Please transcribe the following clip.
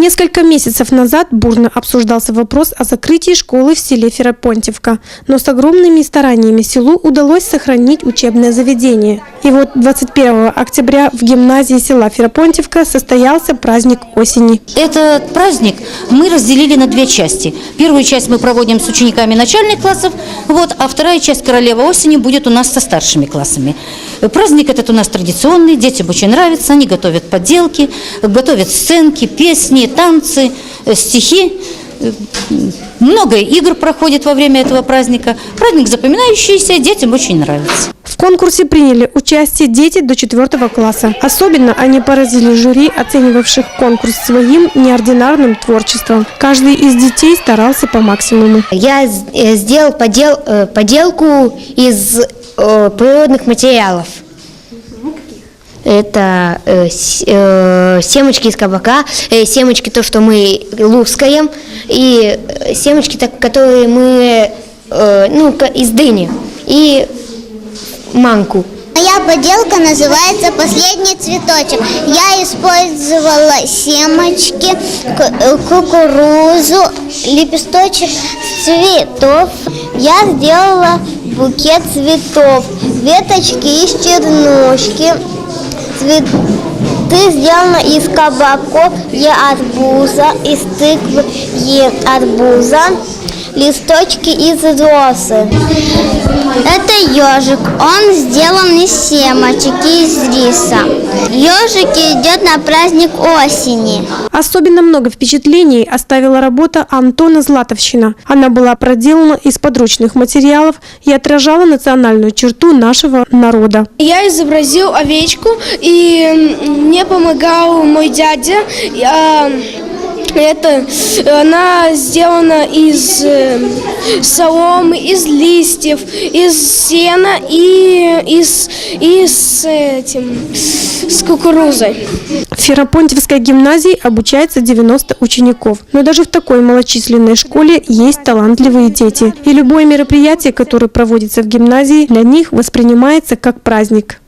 Несколько месяцев назад бурно обсуждался вопрос о закрытии школы в селе Ферапонтьевка, но с огромными стараниями селу удалось сохранить учебное заведение. И вот 21 октября в гимназии села Ферапонтьевка состоялся праздник осени. Этот праздник мы разделили на две части. Первую часть мы проводим с учениками начальных классов, а вторая часть «Королева осени» будет у нас со старшими классами. Праздник этот у нас традиционный, детям очень нравится, они готовят поделки, готовят сценки, песни, танцы, стихи. Много игр проходит во время этого праздника. Праздник запоминающийся, детям очень нравится. В конкурсе приняли участие дети до 4 класса. Особенно они поразили жюри, оценивавших конкурс своим неординарным творчеством. Каждый из детей старался по максимуму. Я сделал поделку из природных материалов. Это семечки из кабака, семечки то, что мы лускаем, и семечки, которые мы из дыни, и манку. Моя поделка называется «Последний цветочек». Я использовала семечки, кукурузу, лепесточек цветов. Я сделала букет цветов, веточки из чернушки. Цветы сделаны из кабаков и арбуза, из тыквы и арбуза, листочки из росы. Это ежик, он сделан из семечек и из риса. Ежик идет на праздник осени. Особенно много впечатлений оставила работа Антона Златовщина. Она была проделана из подручных материалов и отражала национальную черту нашего народа. Я изобразил овечку, и мне помогал мой дядя. Она сделана из соломы, из листьев, из сена и с кукурузой. В Ферапонтьевской гимназии обучается 90 учеников. Но даже в такой малочисленной школе есть талантливые дети. И любое мероприятие, которое проводится в гимназии, для них воспринимается как праздник.